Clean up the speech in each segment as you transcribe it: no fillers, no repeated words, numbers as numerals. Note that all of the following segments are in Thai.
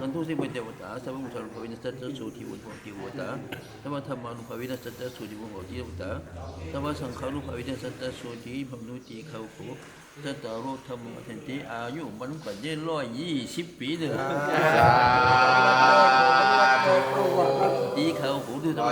กันทุสิเมเตวตาสัพพุทธานุภาเวนะสัจจะสุทิวุฒติวตาสัพพธรรมานุภาเวนะสัจจะสุทิวุฒติวตาสัพพสังฆานุภาเวนะสัจจะสุทิภมุติเขาโขสัตตโรธรรมะทันติอายุมันก็เย็น120 ปีเลยตีเขาโขดูทำไม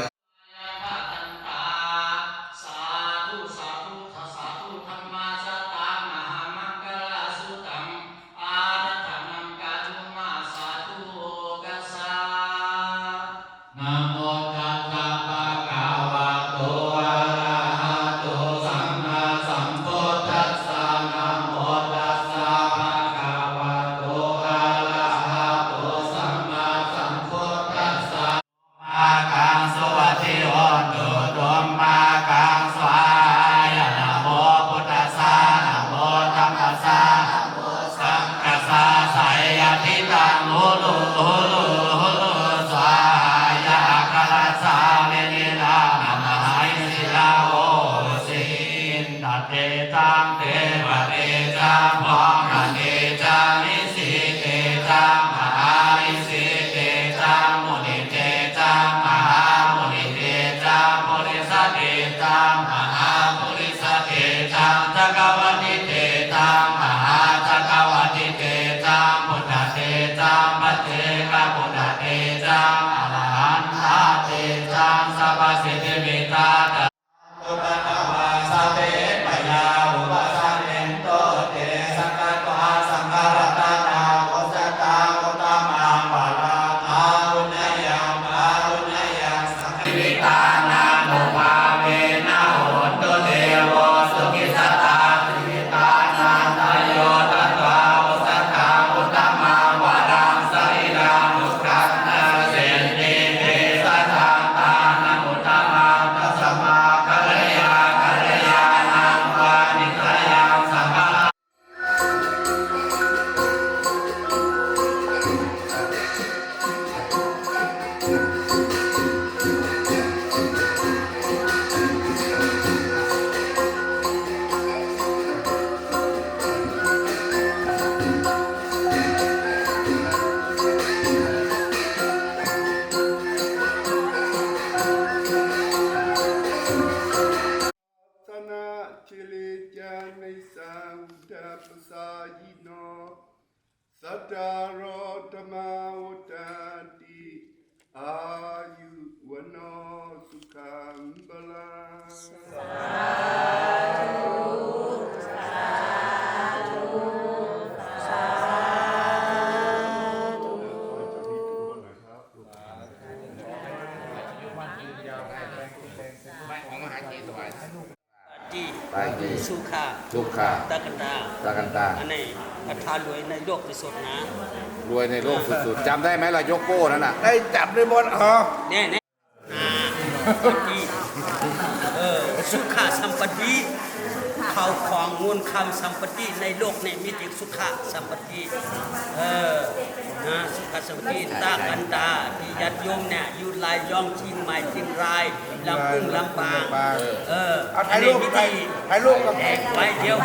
สัตตารธรรมาวุตติอายุวันโนสุขังบาลังสาธุสาธุสุขะตะกันตาอันนี้ประธานรวยในโลกที่สุดนะรวยในโลกสุดๆจำได้ไหมล่ะยกโป้นั่นน่ะได้จับได้หมดแน่ที่สุขะสัมปติเขาของเงินคำสัมปติในโลกในมิติสุขะสัมปติสุขะสัมปติตากันตาที่ญาติโยมเนี่ยอยู่ลายย่องชิงใหม่ชิงรายลำปุ้งลำปางอันนี้มิติให้ลูกกับไว้เดียว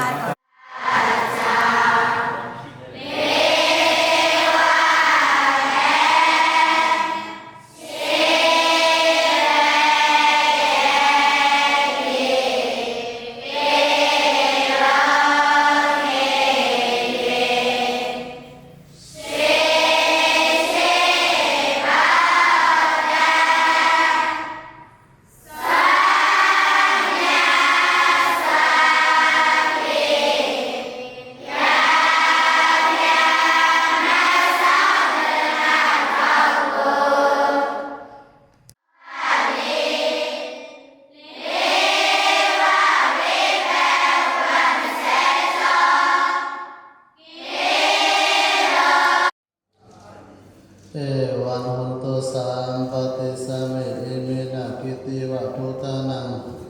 เอวันหุนตุสัมปติสมิเอมินาคิติวัตุตานัง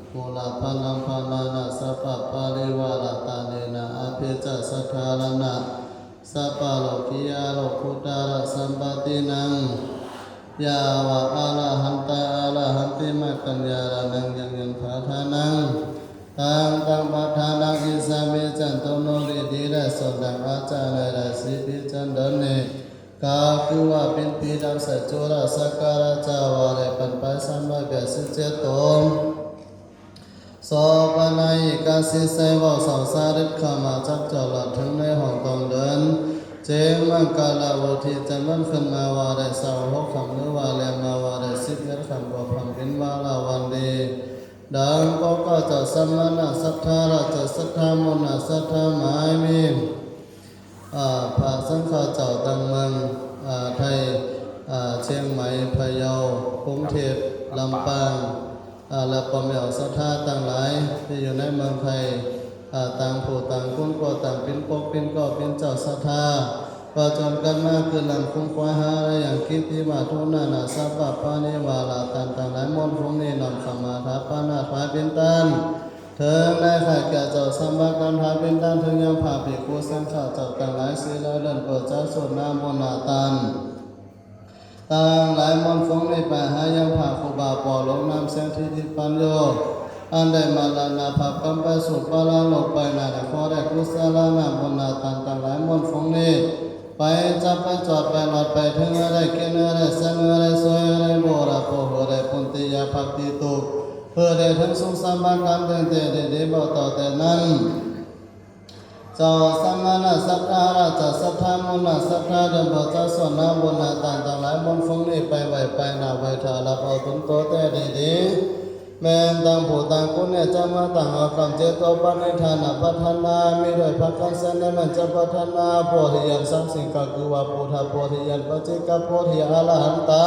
ภูลาภลังภานานาสัพพะปาริวาลตาเนนะอภิจัสสะคาลนะสัพพะโลกิยาโลกุตระสัมปตินังยาวะอะระหันตะอะระหันติมัคคัญญาระนังยังภาทานังตังภาทานังอิสามิจันโตโนริดิระโสดังอาจารย์ระสิปิจันโดเน กาคือว่าเป็นปีดำสัจจุราสักการะเจ้าวาเรปันไป387ตนสอบปนัยกาสิเสวะสองสาริกขามาจักเจ้าหลัดถึงในห้องกองเดินเจมังกาลาวทีจันวันขึ้นมาวาได้สาวหกคำหรือว่าแลมาวาได้10 เม็ดคำกว่าคำเป็นมาลาวันดีดังก็จะสมณะสัทธาราชสัทธามนะสัทธาหมายมีพระสังฆเจ้าต่างเมืองไทยเชียงใหม่พะเยากรุงเทพลำปางและปอมเหล่าสัทธาต่างหลายที่อยู่ในเมืองไทยต่างผู้ต่างคุ้นก็ต่างเป็นปกเป็นก็เป็นเจ้าสัทธาก็จนกันมากคือลำคุ้มควายหาอย่างคิดที่ว่าทุนานาสัพพะปานิวาลาตันต่างหลายมนต์พงนี้นำขมาทัพปานาถาเป็นตันเถิงได้ข่แก่เจ้าสัมมากันทาเป็นตันถึงยังผ่าภิกขุสังฆะเจ้าต่างหลายศีลเดินเปิดเจ้าสุดนามนนาตันต่างหลายมนต์พงนี้ไปหายังผ่าครูบาปอลงน้ำเสียงที่ทิปัญโยอันได้มาลานาภัพกำไปสุปาลาโลกไปนาได้ขอได้กุศลนามนนาตันต่างหลายมนต์พงนี้ไปจับไปจอดไปหลอดไปถึงอะไรเกินอะไรเสนอะไรสวยอะไรโบราณโพโหได้ปุนติยาภักติตุเพื่อได้ถึงสุขสมบัติการเดินเตะได้บ่ต่อแต่นั้นเจ้าสมณะสัทธาราชสัทธามนะสัทธาเดินบ่เจ้าส่วนน้ำบนนาต่างต่างหลายบนฟงนี้ไปไหวไปหน้าไหวถาลับเอาตุนโตแต่ดีแม้ต่างผู้ต่างคนเนี่ยจะมาต่างเอาคำเจโตปณิธานาพัฒนามีด้วยพระคันเสนมันจะพัฒนาโพธิยันสังสิงกคือว่าพุทธโพธิยันปัจจิกโพธิอรหันตา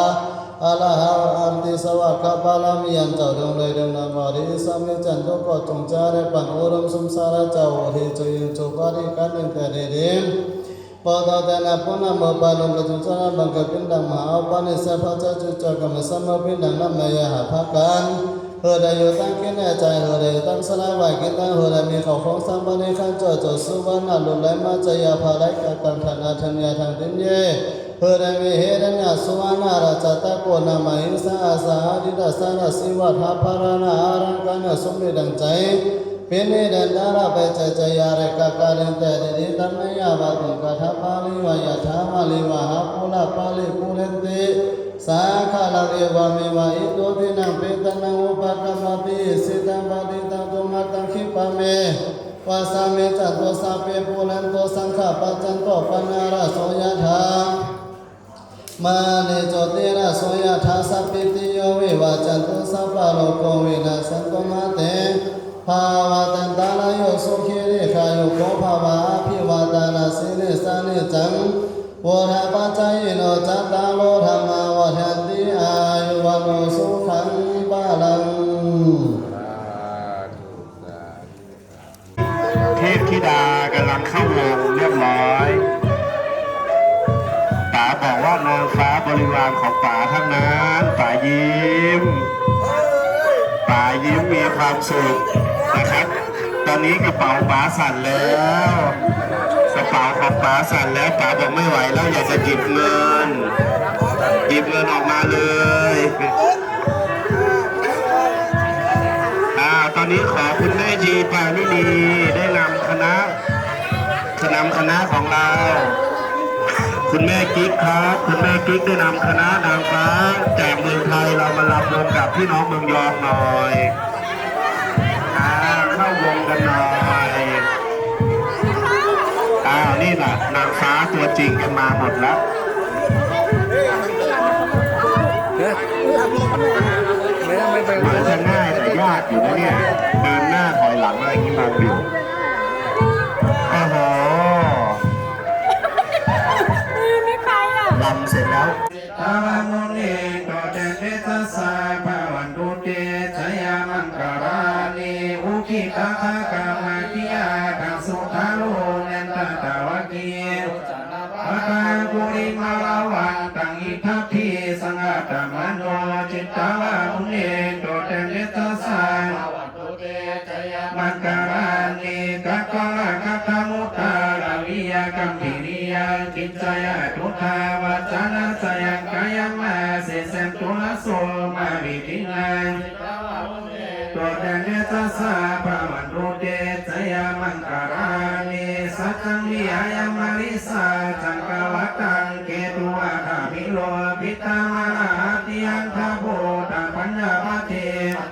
อรหันอันติสวากบาลามียันเจ้าดวงเลยดวงนามริสามิจันตุก็จงจาระปันอุรมสมสารเจ้าโอหิจยินจุบาริกันเนเตเรเดมปะตาเตนะปุณะมะปาลงกจุจาระบังกปินดังมหาปานิสัพพะจัจุจกรรมสัมมปินดังนัมมยหะภกันเฮดายตั้งกินใจเฮดายตั้งสลายไว้กินตั้งเฮดายมีเขาของสัมปนิขันจ่อจ่อสุวรรณลุไลมาจยาภาไลกตังธนาธัญญาทางดินเยเฮดายมีเฮดัญญาสุวรรณราชตะโกนามาหิสาอาสาดิดาสานาสิวัฏภารานาอารังกานะสมเด็จดังใจเป็นเดนดาราไปใจยาเรกาการเตดิตัมมยาบาตุกะทาปาลิวายาธามาลิวาหาปุลาปาลิปุเรนติสาขาลังเอวามิวาอิโตตินังเปตนังอุปกรรมปิสิตังปฏิตังตุมัตตังขิปะเมวาสามิจัตโตสาเปปุเรนโตสังฆปัจจันโตปนาราโสยถามาเนโจติระโสยถาสัพพิติโยวิวาจันตุสัพพะโลกวินาสันตุมาเตภาวะตันตาลโยสุขิริขายุโกภาวะอภิวาตานาสิริสานิจังวราปัจจายโนจัตตาโลธรรมาวะทันติอายุวันโนสุขังปะลังเทพธิดากำลังเข้าวงเรียบร้อยป๋าบอกว่านางฟ้าบริวารของป๋าทั้งนั้นป๋ายิ้มมีความสุขนะครับตอนนี้กระเป๋าป๋าสั่นแล้วกระเป๋าของป๋าสั่นแล้วป๋าบอกไม่ไหวแล้วอยากจะหยิบเงินออกมาเลยตอนนี้ขอคุณแม่จีปานินีได้นำคณะของเราคุณแม่กิ๊กครับคุณแม่กิ๊กได้นำคณะนางฟ้าจากเมืองไทยเรามารับวงกับพี่น้องเมืองยองหน่อยเข้าวงกันหน่อยนี่แหละนางฟ้าตัวจริงกันมาหมดแล้วเหมือนจะง่ายแต่ยากอยู่นะเนี่ยเดินหน้าถอยหลังอะไรอย่างนี้มาอยู่โอ้โหลำเสร็จแล้วตาวามุนีต่อเดนเดชสายภาวันตุเตชยามังกรานีอุคิตาคากามาติยาตังสุขาโลเนนตตาวะกีปะกาปุริมาลาวันตังอิทัพพีสังฆตมโนจิตตาวามุนีต่อเดนเดชสายมังกรานีกักกะกัตมุตตาลาวิยกัมพิริยากิจจยทุทาวาจนะสยังกายมาเสสมตุลโสมาวิทินังตัวแดนเนตสาพระมันโรเดจยามังการานิสัจจังวิยามาริสาจังกวัตังเกตุ โลภิตามานาติยันทโพตปัญญาภ